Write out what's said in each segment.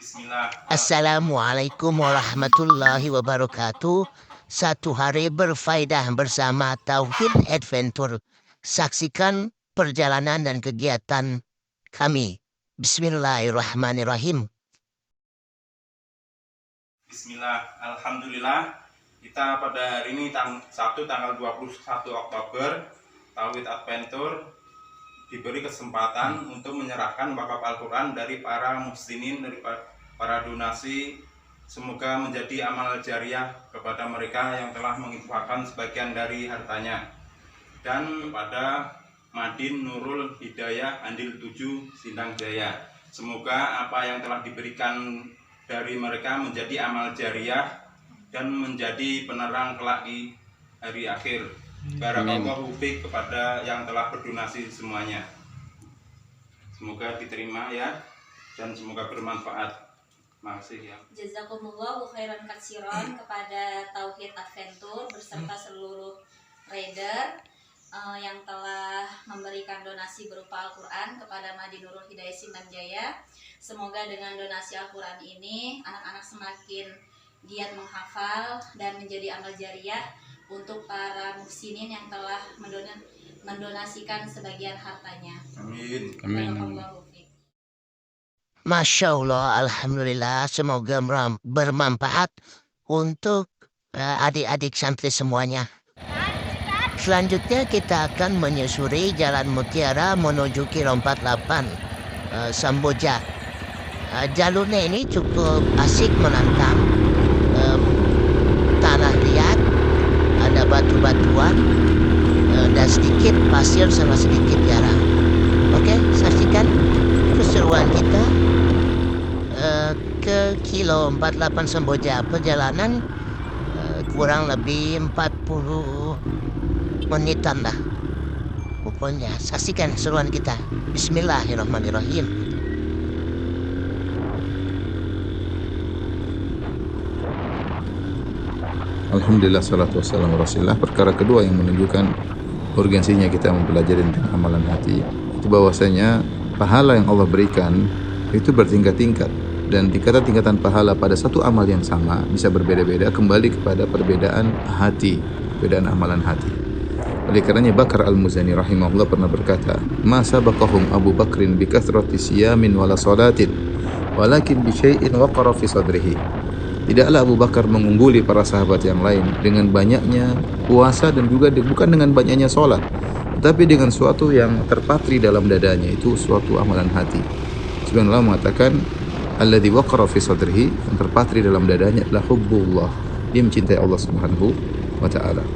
Bismillah. Assalamualaikum warahmatullahi wabarakatuh. Satu hari berfaedah bersama Tauhid Adventure. Saksikan perjalanan dan kegiatan kami. Bismillahirrahmanirrahim. Bismillah. Alhamdulillah. Kita pada hari ini Sabtu tanggal 21 Oktober Tauhid Adventure diberi kesempatan untuk menyerahkan wakaf Al-Quran dari para muslimin, dari para donasi. Semoga menjadi amal jariah kepada mereka yang telah menginfakkan sebagian dari hartanya. Dan kepada Madin Nurul Hidayah Andil 7 Sindang Jaya, semoga apa yang telah diberikan dari mereka menjadi amal jariah dan menjadi penerang kelak di hari akhir. Barakallahu fiik kepada yang telah berdonasi semuanya. Semoga diterima ya, dan semoga bermanfaat. Makasih ya. Jazakumullahu khairan katsiran kepada Tauhid Adventure beserta seluruh trader yang telah memberikan donasi berupa Al-Quran kepada Madinurul Hidayah Sindang Jaya. Semoga dengan donasi Al-Quran ini anak-anak semakin giat menghafal dan menjadi amal jariah untuk para muhsinin yang telah mendonasikan sebagian hartanya. Amin. Barakallahu fiik. Masya Allah, Alhamdulillah. Semoga bermanfaat untuk adik-adik santri semuanya. Selanjutnya kita akan menyusuri Jalan Mutiara menuju Kilo 48 Samboja. Jalurnya ini cukup asik, menantang. Tanah liat, ada batu-batuan, dan sedikit pasir sama sedikit jarang. Oke, saksikan keseruan kita ke Kilo 48 Samboja. Perjalanan kurang lebih 40 menitan lah. Pokoknya saksikan seruan kita. Bismillahirrahmanirrahim. Alhamdulillah, salatu wassalamu rasulillah. Perkara kedua yang menunjukkan urgensinya kita mempelajari tentang amalan hati, itu bahwasanya pahala yang Allah berikan itu bertingkat-tingkat, dan tingkatan pahala pada satu amal yang sama bisa berbeda-beda kembali kepada perbedaan hati, perbedaan amalan hati. Oleh karenanya Bakar Al-Muzani rahimahullah pernah berkata, "Ma sabaqahum Abu Bakrin bi kathrati siyamin wala salatin, walakin bi syai'in waqara fi sadrihi." Tidaklah Abu Bakar mengungguli para sahabat yang lain dengan banyaknya puasa dan juga bukan dengan banyaknya sholat, tetapi dengan suatu yang terpatri dalam dadanya, itu suatu amalan hati. Sebenarnya Allah mengatakan, alladzi waqara fi sadrihi, yang terpatri dalam dadanya adalah hubbullah, dia mencintai Allah Subhanahu wa taala.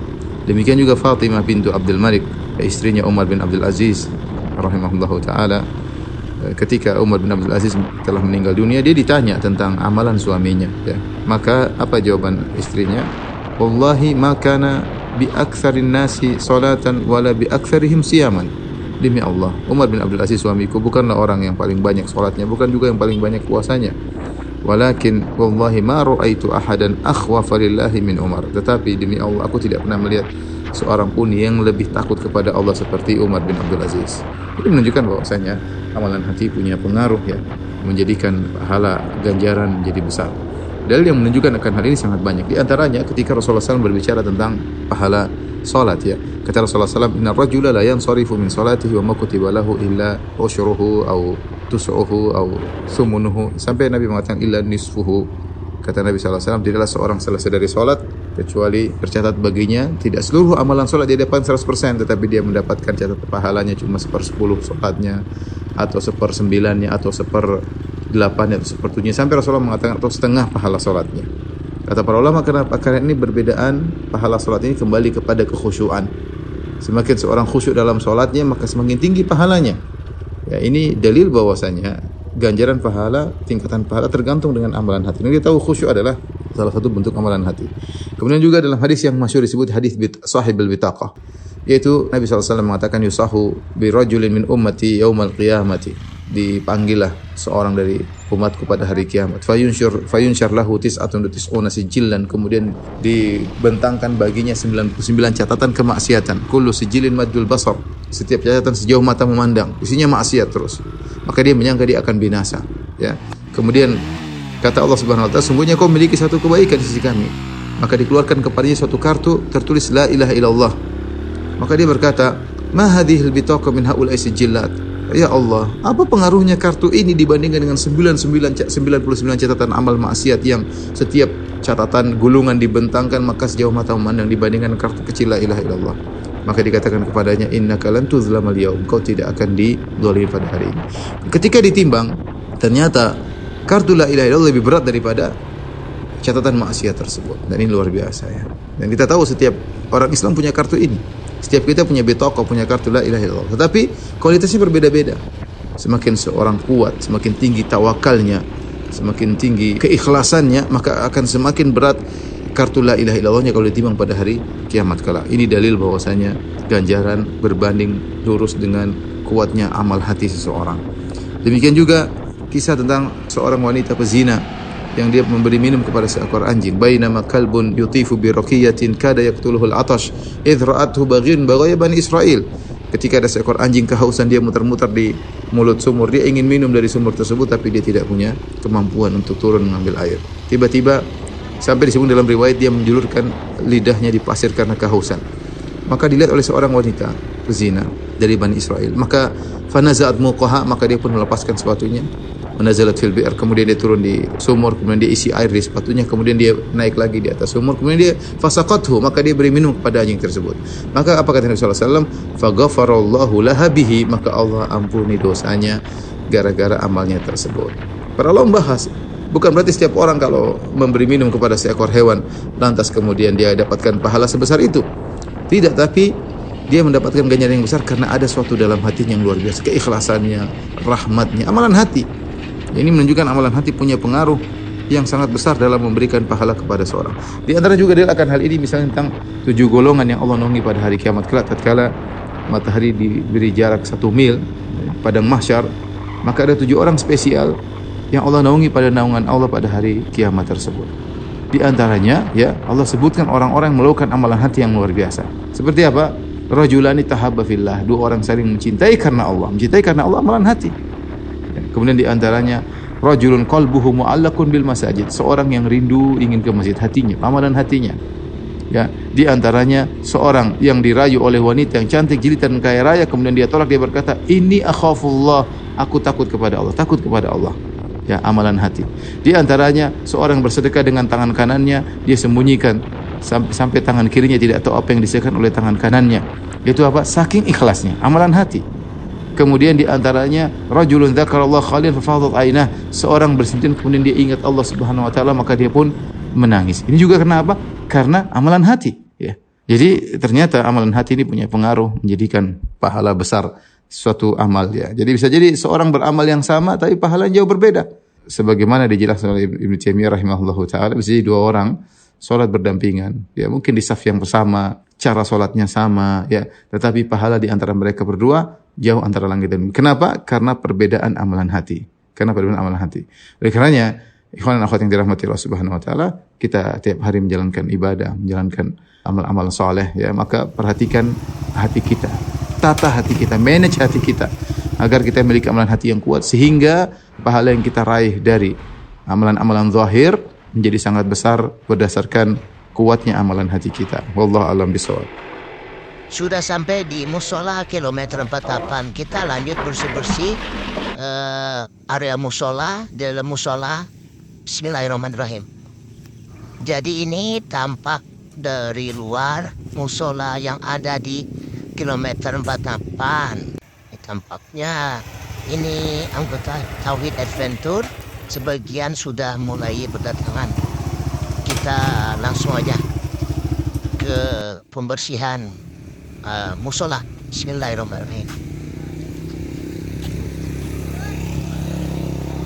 Demikian juga Fatimah bintu Abdul Malik, istrinya Umar bin Abdul Aziz rahimahullahu taala. Ketika Umar bin Abdul Aziz telah meninggal dunia, dia ditanya tentang amalan suaminya, ya. Maka apa jawaban istrinya? Wallahi ma kana bi aktsarin nasi salatan wala bi aktsarihim siyaman. Demi Allah, Umar bin Abdul Aziz suamiku bukanlah orang yang paling banyak salatnya, bukan juga yang paling banyak puasanya. Walakin wallahi ma ra'aitu ahadan akhwafa lillahi min Umar. Tetapi demi Allah, aku tidak pernah melihat seorang pun yang lebih takut kepada Allah seperti Umar bin Abdul Aziz. Ini menunjukkan bahwasanya amalan hati punya pengaruh, ya, menjadikan pahala ganjaran menjadi besar. Dalil yang menunjukkan akan hal ini sangat banyak. Di antaranya ketika Rasulullah SAW berbicara tentang pahala salat, ya. Kata Rasulullah SAW, "Inna rajula la yansarifu min salatihi wa ma kutiba lahu illa usyruhu aw tus'uhu aw thumunuhu." Sampai Nabi mengatakan illa nisfuhu. Kata Nabi SAW, tidaklah seorang selesai dari salat kecuali tercatat baginya tidak seluruh amalan salat dia dapat 100%, tetapi dia mendapatkan catatan pahalanya cuma 1/10 salatnya, atau 1/9-nya, atau 1/8-nya, atau 1/7-nya, sampai Rasulullah mengatakan atau setengah pahala salatnya. Kata para ulama, karena ini berbedaan pahala salat ini kembali kepada kekhusyuan. Semakin seorang khusyuk dalam salatnya, maka semakin tinggi pahalanya. Ya, ini dalil bahwasanya ganjaran pahala, tingkatan pahala tergantung dengan amalan hati. Kita tahu khusyuk adalah salah satu bentuk amalan hati. Kemudian juga dalam hadis yang masyhur disebut hadis sahibul bitaqah, yaitu Nabi SAW mengatakan, yusahu bi rajulin min ummati yaumal qiyamati, dipanggillah seorang dari umatku pada hari kiamat, fayunsyar lahu tis'atun wa tis'una sijillan, kemudian dibentangkan baginya 99 catatan kemaksiatan, kullu sijilin maddul basar, setiap catatan sejauh mata memandang, isinya maksiat terus, maka dia menyangka dia akan binasa, ya. Kemudian Kata Allah Subhanahu wa taala, sungguhnya kau memiliki satu kebaikan di sisi kami. Maka dikeluarkan kepadanya suatu kartu tertulis la ilaha illallah. Maka dia berkata, ma hadhil bitaqa min haula'i sijillat. Ya Allah, apa pengaruhnya kartu ini dibandingkan dengan 99 catatan amal maksiat yang setiap catatan gulungan dibentangkan maka sejauh mata memandang dibandingkan kartu kecil la ilaha illallah. Maka dikatakan kepadanya, innaka lan tuzlamal yaum, kau tidak akan dizalimi pada hari ini. Ketika ditimbang, ternyata kartu la ilaha illallah lebih berat daripada catatan maksiat tersebut. Dan ini luar biasa ya. Dan kita tahu setiap orang Islam punya kartu ini. Setiap kita punya bitokoh, punya kartu la ilaha illallah. Tetapi kualitasnya berbeda-beda. Semakin seorang kuat, semakin tinggi tawakalnya, semakin tinggi keikhlasannya, maka akan semakin berat kartu la ilaha illallahnya kalau ditimbang pada hari kiamat kala. Ini dalil bahwasanya ganjaran berbanding lurus dengan kuatnya amal hati seseorang. Demikian juga kisah tentang seorang wanita pezina yang dia memberi minum kepada seekor anjing. Bainama kalbun yutifu bi raqiyatin kada yaqtuluhul atash idh ra'athu baghin baghaya bani Israil. Ketika ada seekor anjing kehausan, dia muter-muter di mulut sumur, dia ingin minum dari sumur tersebut tapi dia tidak punya kemampuan untuk turun mengambil air. Tiba-tiba sampai disebut dalam riwayat dia menjulurkan lidahnya di pasir karena kehausan. Maka dilihat oleh seorang wanita pezina dari Bani Israel. Maka fanaza'at muqaha, maka dia pun melepaskan sepatunya. Menazalat fil bi'r, kemudian dia turun di sumur, kemudian dia isi air di sepatunya, kemudian dia naik lagi di atas sumur, kemudian dia fasaqathu, maka dia beri minum kepada anjing tersebut. Maka apa kata Nabi sallallahu alaihi wasallam? Faghafarallahu laha bihi, maka Allah ampuni dosanya gara-gara amalnya tersebut. Para ulama membahas, bukan berarti setiap orang kalau memberi minum kepada seekor hewan lantas kemudian dia dapatkan pahala sebesar itu. Tidak, tapi dia mendapatkan ganjaran yang besar karena ada suatu dalam hatinya yang luar biasa, keikhlasannya, rahmatnya, amalan hati. Ini menunjukkan amalan hati punya pengaruh yang sangat besar dalam memberikan pahala kepada seorang. Di antara juga dia akan hal ini misalnya tentang 7 golongan yang Allah naungi pada hari kiamat kelak tatkala matahari diberi jarak 1 mil padang mahsyar, maka ada 7 orang spesial yang Allah naungi pada naungan Allah pada hari kiamat tersebut. Di antaranya ya Allah sebutkan orang-orang yang melakukan amalan hati yang luar biasa. Seperti apa? Rajulani tahabba fillah, 2 orang saling mencintai karena Allah. Mencintai karena Allah amalan hati. Kemudian di antaranya rajulun qalbuhu mu'allaqun bil masajid, seorang yang rindu ingin ke masjid, hatinya, amalan hatinya. Ya, di antaranya seorang yang dirayu oleh wanita yang cantik, jilitan kaya raya, kemudian dia tolak, dia berkata, "Inni akhafullah," aku takut kepada Allah, takut kepada Allah. Ya, amalan hati. Di antaranya seorang bersedekah dengan tangan kanannya, dia sembunyikan sampai tangan kirinya tidak tahu apa yang disediakan oleh tangan kanannya. Itu apa? Saking ikhlasnya, amalan hati. Kemudian di antaranya rajulun dzakarallahu khalian fa fadat ainah, seorang bersentuhan kemudian dia ingat Allah Subhanahu wa taala maka dia pun menangis. Ini juga karena apa? Karena amalan hati, ya. Jadi ternyata amalan hati ini punya pengaruh menjadikan pahala besar suatu amal, ya. Jadi bisa jadi seorang beramal yang sama tapi pahalanya jauh berbeda. Sebagaimana dijelaskan oleh Ibnu Taimiyah rahimahullahu taala, bisa jadi 2 orang salat berdampingan, ya mungkin di saf yang bersama, cara salatnya sama, ya, tetapi pahala di antara mereka berdua jauh antara langit dan bumi. Kenapa? Karena perbedaan amalan hati. Karena perbedaan amalan hati. Oleh karenanya, ikhwan dan akhwat yang dirahmati Allah Subhanahu wa taala, kita tiap hari menjalankan ibadah, menjalankan amal-amal saleh, ya, maka perhatikan hati kita. Tata hati kita, manage hati kita agar kita memiliki amalan hati yang kuat sehingga pahala yang kita raih dari amalan-amalan zahir menjadi sangat besar berdasarkan kuatnya amalan hati kita. Wallahu a'lam bishawab. Sudah sampai di musola kilometer 48. Kita lanjut bersih-bersih area musola. Di dalam musola, bismillahirrahmanirrahim. Jadi ini tampak dari luar musola yang ada di kilometer 48. Tampaknya ini anggota Tauhid Adventure. Sebagian sudah mulai berdatangan. Kita langsung aja ke pembersihan musola. Bismillahirrahmanirrahim.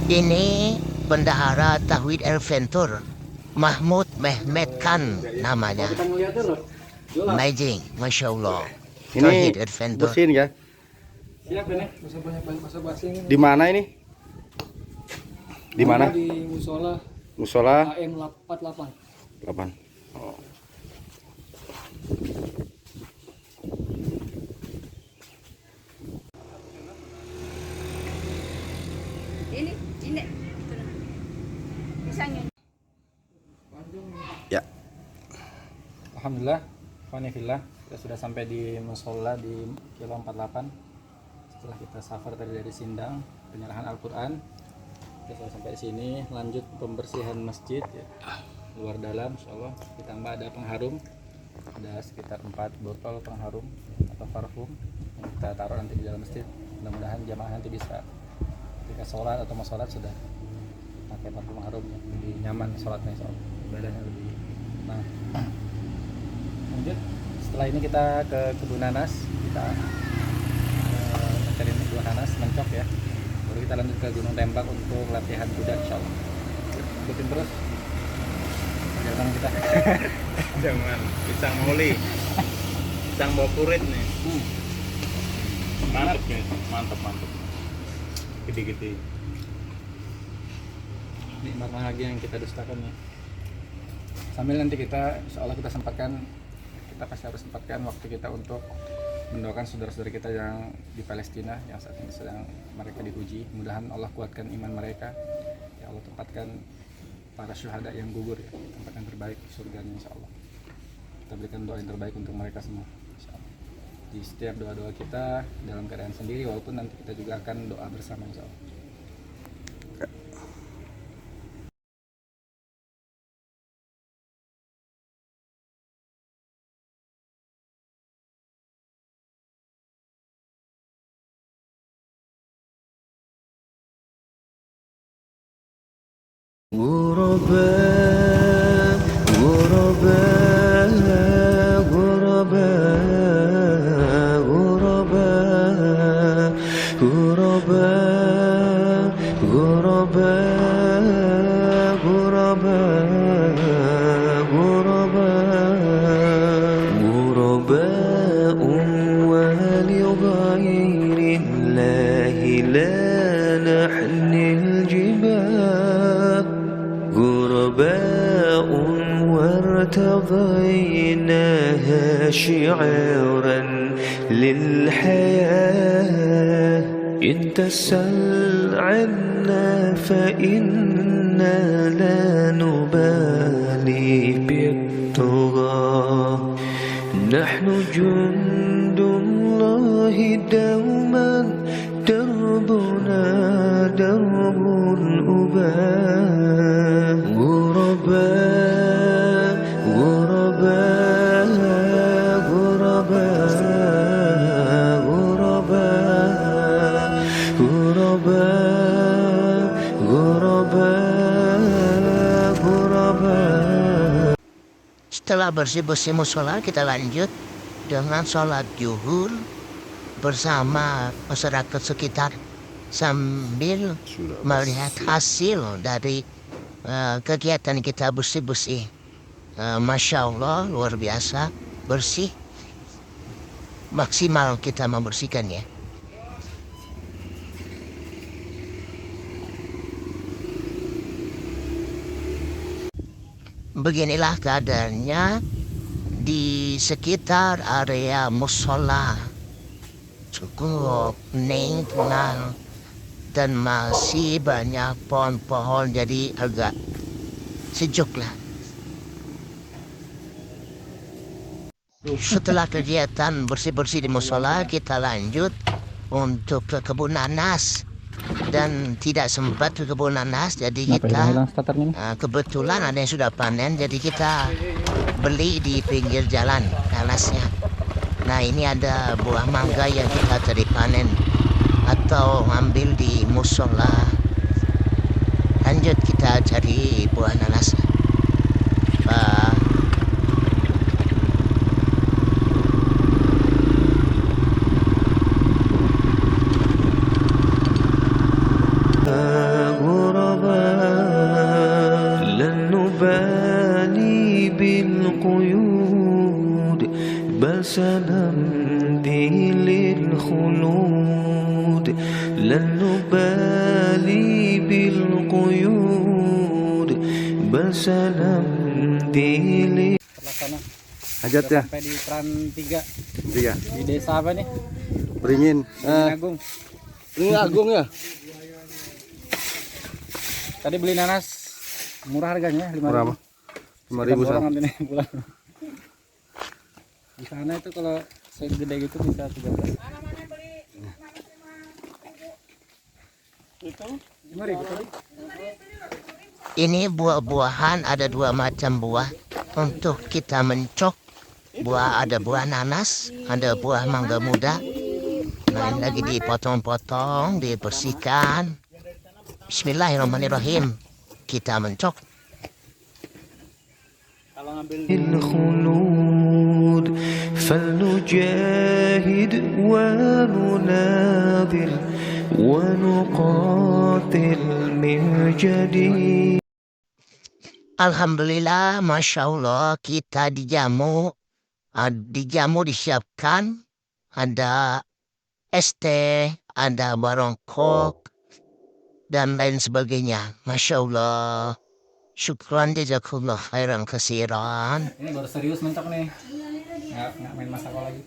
Ini bendahara Tauhid Adventure, Mahmud Mehmet Khan namanya. Amazing, masya Allah. Ini Tauhid Adventure. bersihin ya. Di mana ini? Di mana? Di musola Musola AM 48. 8. Oh. Alhamdulillah, Wanifillah, kita sudah sampai di musola di kilo 48. Setelah kita safar tadi dari Sindang, penyerahan Al-Quran, kita sudah sampai di sini. Lanjut pembersihan masjid, ya. Luar dalam, insyaallah. Ditambah ada pengharum, ada sekitar 4 botol pengharum atau parfum yang kita taruh nanti di dalam masjid. Mudah-mudahan jamaah nanti bisa ketika sholat atau mau sholat sudah pakai parfum harum, ya. Lebih nyaman sholatnya, insyaallah. Ibadahnya lebih tenang. Lanjut, setelah ini kita ke kebun nanas, kita mencari buah nanas mencok, ya. Baru kita lanjut ke Gunung Tembak untuk latihan kuda, insyaallah. Ikutin terus perjalanan kita. Jangan pisang moli, pisang bawa kurit nih. Mantap nih, mantap. Gede-gede. Nikmat lagi yang kita dustakan, ya. Sambil nanti kita, insyaallah kita pasti harus sempatkan waktu kita untuk mendoakan saudara-saudara kita yang di Palestina yang saat ini sedang mereka diuji. Mudahan Allah kuatkan iman mereka, ya Allah, tempatkan para syuhada yang gugur, ya, tempat yang terbaik surganya, insyaallah. Kita berikan doa yang terbaik untuk mereka semua, insyaallah. Di setiap doa-doa kita dalam keadaan sendiri, walaupun nanti kita juga akan doa bersama, insyaallah. غرباء غرباء غرباء غرباء غرباء غرباء غرباء غرباء ولغير الله لا نحمل الجبال غرباء وارتضيناها شعارا للحياة إن تسل عنا فإنا لا نبالي بالطغى نحن جند الله دوما دربنا درب الأباء غرباء غرباء غرباء غرباء غرباء غرباء غرباء. Setelah bersih-bersih musola, kita lanjut dengan sholat zuhur bersama masyarakat sekitar sambil melihat hasil dari kegiatan kita bersih-bersih. Masya Allah, luar biasa bersih, maksimal kita membersihkannya. Beginilah keadaannya di sekitar area musola. Cukup hening, tenang, dan masih banyak pohon-pohon, jadi agak sejuk lah. Setelah kegiatan bersih-bersih di musola, kita lanjut untuk ke kebun nanas. Dan tidak sempat ke kebun nanas, jadi kita kebetulan ada yang sudah panen, jadi kita beli di pinggir jalan nanasnya. Nah, ini ada buah mangga yang kita tadi panen atau ambil di musola. Lanjut kita cari buah nanas. سنمضي للخلود لن نبالي بالقيود بل سنمضي Hajat ya? Sampai di Tran 3. Iya. Di desa apa nih? Beringin. Agung. Ini Agung ya? Tadi beli nanas murah harganya, 5.000. Berapa? 5.000 pulang. Di sana itu kalau segede gitu bisa 13. Itu 5.000 tadi. Ini buah-buahan, ada 2 macam buah untuk kita mencok. Buah ada buah nanas, ada buah mangga muda. Nah, ini lagi dipotong-potong, dibersihkan. Bismillahirrahmanirrahim. Kita mencok. Kalau ngambil الخلود فلنجاهد ونناذل ونقاتل من جديد. Alhamdulillah, Masya Allah, kita dijamu. Dijamu disiapkan. Ada es teh, ada barongkok, dan lain sebagainya. Masya Allah. Syukran jazakallah khairan kasiran. ini baru serius mentok nih. Nggak main masako lagi.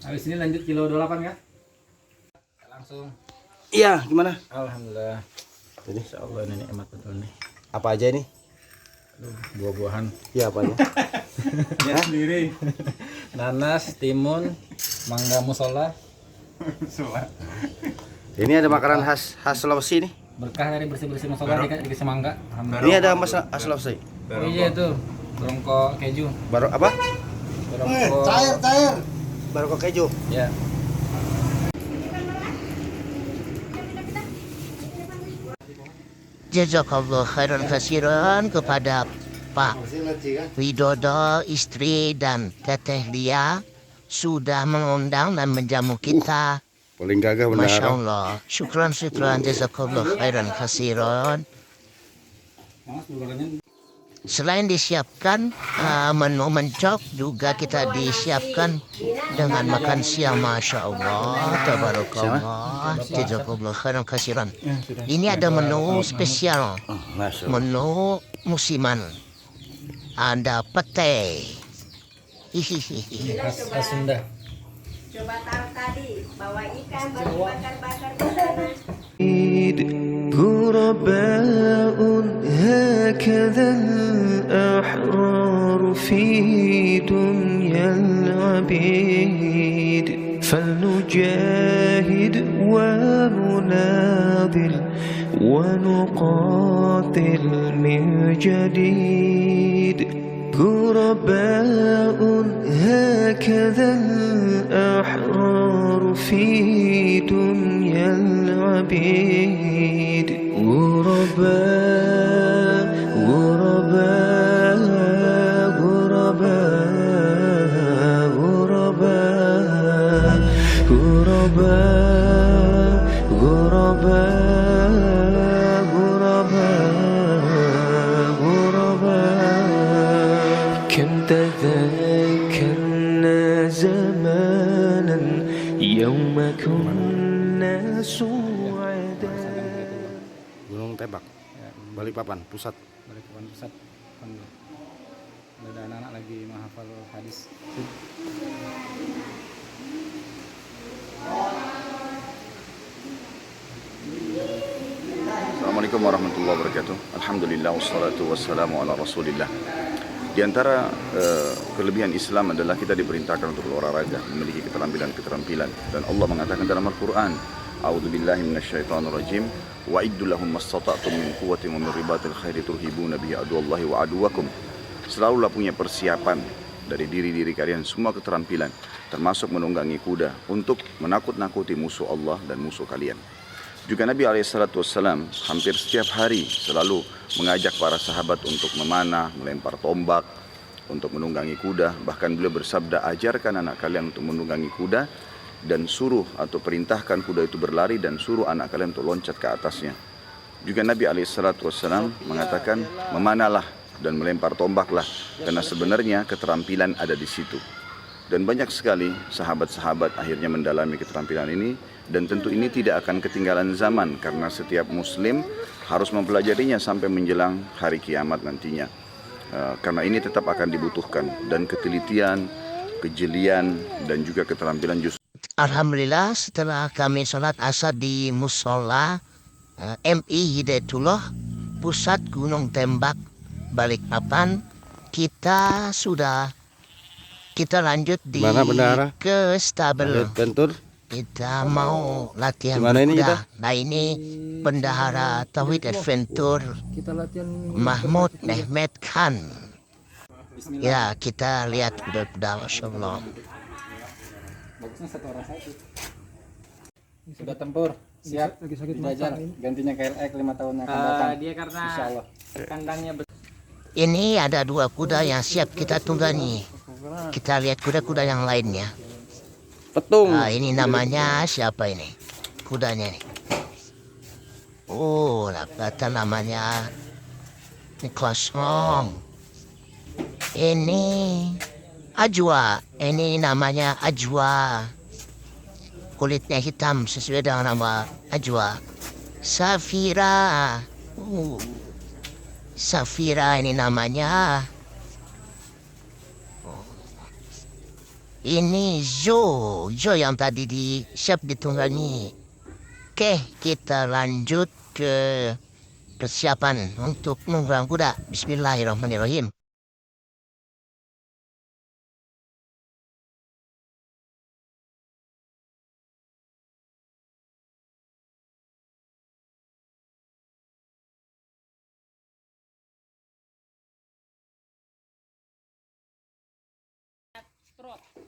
Habis ini lanjut kilo 28 kan? Langsung. Iya, gimana? Alhamdulillah. Ini Insya Allah ini nikmat betul nih. apa aja ini? Buah-buahan. Iya, apa aja? Dia sendiri. Nanas, timun, mangga musola. Ini ada makanan khas Sulawesi nih. Berkah dari bersih-bersih musola dikasih mangga. Alhamdulillah. Ini ada mas khas Sulawesi. Oh iya tuh, berongko keju. Baru apa? Berongko. Baru kok keju. Ya. Jazakallah khairan kasiran kepada Pak Widodo, istri dan Teteh Lia sudah mengundang dan menjamu kita. Paling gagah Masya benar. Allah. Syukran jazakallah khairan kasiran. Selain disiapkan menu mencok, juga kita disiapkan dengan makan siang. Masya Allah, tabarakallah, jazakallah khairan kasiran. Ini ada menu spesial, Masya Allah. menu musiman. Ada pete. Hihihi. Khas Sunda. Coba taruh tadi, bawa ikan baru bakar-bakar di sana. غرباء هكذا الأحرار في دنيا العبيد فلنجاهد ونناضل ونقاتل من جديد غرباء هكذا الأحرار في دنيا العبيد غرباء غرباء غرباء غرباء غرباء غرباء غرباء غرباء كم تذكرنا زمانا يوم كنا سعداء. Gunung Tebak. Balikpapan pusat. Balikpapan pusat. Alhamdulillah. Ada anak-anak lagi menghafal hadis. Assalamualaikum warahmatullahi wabarakatuh. Alhamdulillah wassalatu wassalamu ala rasulillah. Di antara kelebihan Islam adalah kita diperintahkan untuk berolahraga, memiliki keterampilan-keterampilan. Dan Allah mengatakan dalam Al-Quran, A'udzubillahi minasyaitonirrajim, wa iddu lahum mastata'tum min quwwatin wa min ribatil khairi turhibuna bihi aduwallahi wa aduwakum. Selalulah punya persiapan dari diri-diri kalian semua keterampilan, termasuk menunggangi kuda untuk menakut-nakuti musuh Allah dan musuh kalian. Juga Nabi SAW hampir setiap hari selalu mengajak para sahabat untuk memanah, melempar tombak, untuk menunggangi kuda. Bahkan beliau bersabda, ajarkan anak kalian untuk menunggangi kuda dan suruh atau perintahkan kuda itu berlari dan suruh anak kalian untuk loncat ke atasnya. Juga Nabi SAW mengatakan, memanahlah dan melempar tombaklah, karena sebenarnya keterampilan ada di situ. Dan banyak sekali sahabat-sahabat akhirnya mendalami keterampilan ini, dan tentu ini tidak akan ketinggalan zaman karena setiap muslim harus mempelajarinya sampai menjelang hari kiamat nantinya. Karena ini tetap akan dibutuhkan, dan ketelitian, kejelian, dan juga keterampilan justru. Alhamdulillah, setelah kami sholat asar di musola MI Hidayatullah, pusat Gunung Tembak, Balikpapan. Kita lanjut di Mana bendahara? ke stabel. Adventure. Kita mau latihan Gimana ini berkuda. kita? Nah ini bendahara Tauhid Adventure Mahmud Mehmet Khan. Ya kita lihat berkuda, Masya Allah. Bagusnya satu orang satu. Sudah tempur, siap belajar. Gantinya KLX 5 tahun yang akan datang. Dia karena Insya Allah. Kandangnya Ini ada 2 kuda yang siap kita tunggangi. Kita lihat kuda-kuda yang lainnya. Petung. Nah, ini namanya siapa ini? Kudanya nih. Oh, kata namanya ini kosong. Ini Ajwa. Ini namanya Ajwa. Kulitnya hitam sesuai dengan nama Ajwa. Safira. Safira ini namanya. Ini Zo yang tadi siap ditunggangi. Oke, kita lanjut ke persiapan untuk menunggang kuda. Bismillahirrahmanirrahim.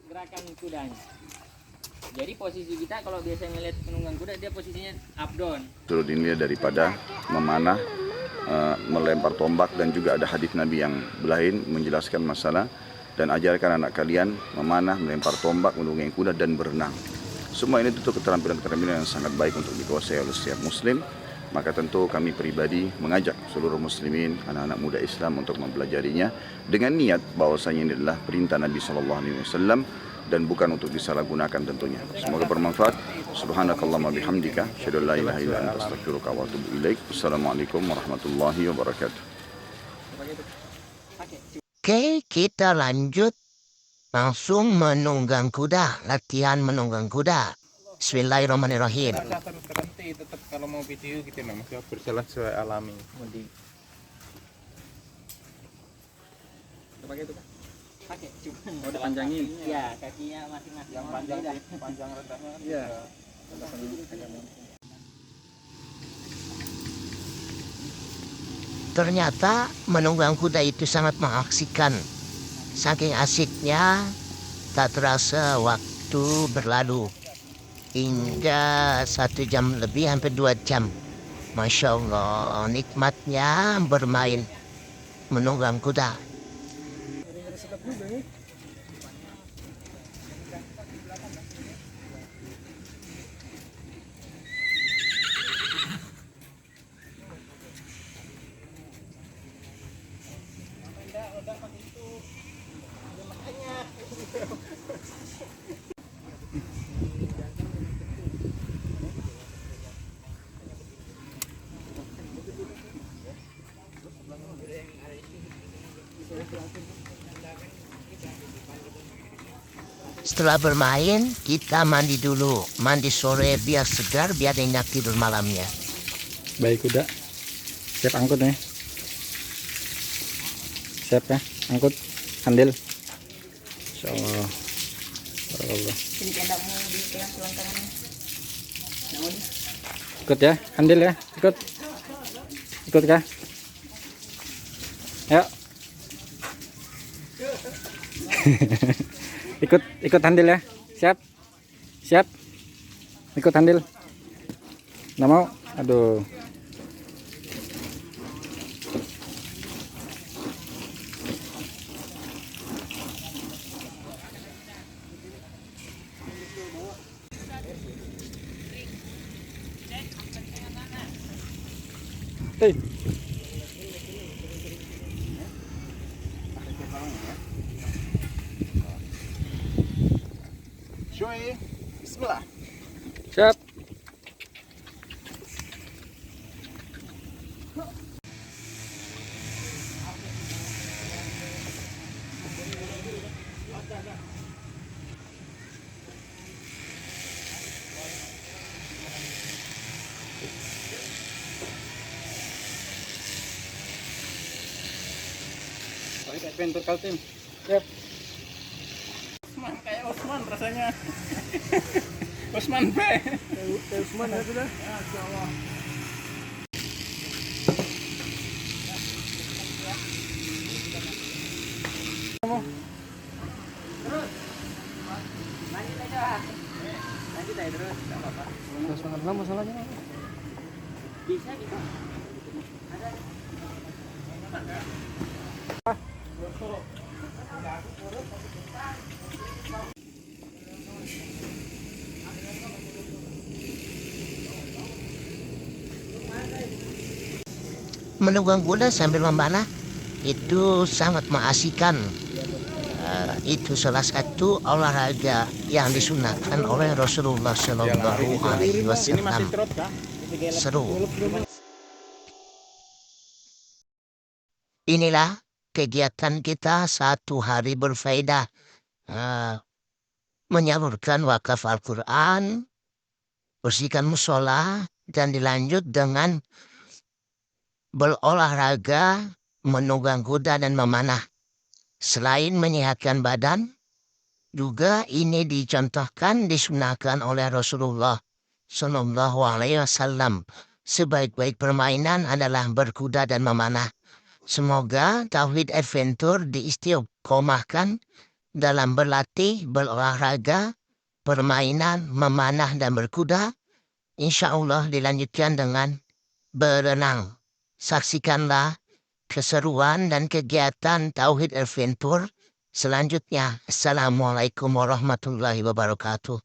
Gerakan kudanya. Jadi posisi kita kalau biasa ngeliat penunggang kuda, dia posisinya up down. Turut dinilai daripada memanah, melempar tombak, dan juga ada hadis Nabi yang lain menjelaskan masalah dan ajarkan anak kalian memanah, melempar tombak, menunggangi kuda dan berenang. Semua ini tentu keterampilan-keterampilan yang sangat baik untuk dikuasai oleh setiap muslim. Maka tentu kami pribadi mengajak seluruh muslimin, anak-anak muda Islam untuk mempelajarinya dengan niat bahwasanya ini adalah perintah Nabi SAW dan bukan untuk disalahgunakan tentunya. Semoga bermanfaat. Subhanakallahumma bihamdika, asyhadu an la ilaha illa anta, astaghfiruka wa atubu ilaik. Wassalamualaikum warahmatullahi wabarakatuh. Oke, kita lanjut langsung menunggang kuda, latihan menunggang kuda. Bismillahirrahmanirrahim. Tetap kalau mau video kita memang berjalan sesuai alami. Pakai itu kan? Pakai, cuma mau dipanjangin. Iya, kakinya masing-masing. Yang panjang rendahnya kan Iya. Ternyata menunggang kuda itu sangat mengaksikan. Saking asiknya, tak terasa waktu berlalu. Hingga 1 jam lebih, hampir 2 jam. Masya Allah, nikmatnya bermain menunggang kuda. Setelah bermain, kita mandi dulu. Mandi sore biar segar, biar nyenyak tidur malamnya. Baik kuda. Siap angkut nih. Siap ya, angkut. Handil. Insyaallah. Barakallah. Jadi tidak mau dipegang selangkangannya. Nggak mau di. Ikut ya, handil ya. Ikut. Ikut kah? Yuk. ikut handil ya. Siap. Ikut handil. Nggak mau? Aduh. Hey. Bismillah. Siap. Tauhid Adventure Kaltim. Siap. Osman kayak Osman rasanya. Osman B. Kayak Osman ya sudah. Ya, insyaallah. Terus. Lanjut aja. Lanjut aja terus, enggak apa-apa. Terus mana masalahnya? Bisa gitu. Ada. Menunggang kuda sambil memanah itu sangat mengasihkan. Itu salah satu olahraga yang disunahkan oleh Rasulullah Shallallahu Alaihi Wasallam. Seru. Inilah kegiatan kita satu hari berfaedah, menyalurkan wakaf Al-Quran, bersihkan musola, dan dilanjut dengan berolahraga, menunggang kuda dan memanah. Selain menyehatkan badan, juga ini dicontohkan disunahkan oleh Rasulullah Sallallahu Alaihi Wasallam. Sebaik-baik permainan adalah berkuda dan memanah. Semoga Tauhid Adventure diistiqomahkan dalam berlatih, berolahraga, permainan, memanah dan berkuda. Insya Allah dilanjutkan dengan berenang. Saksikanlah keseruan dan kegiatan Tauhid Adventure selanjutnya. Assalamualaikum warahmatullahi wabarakatuh.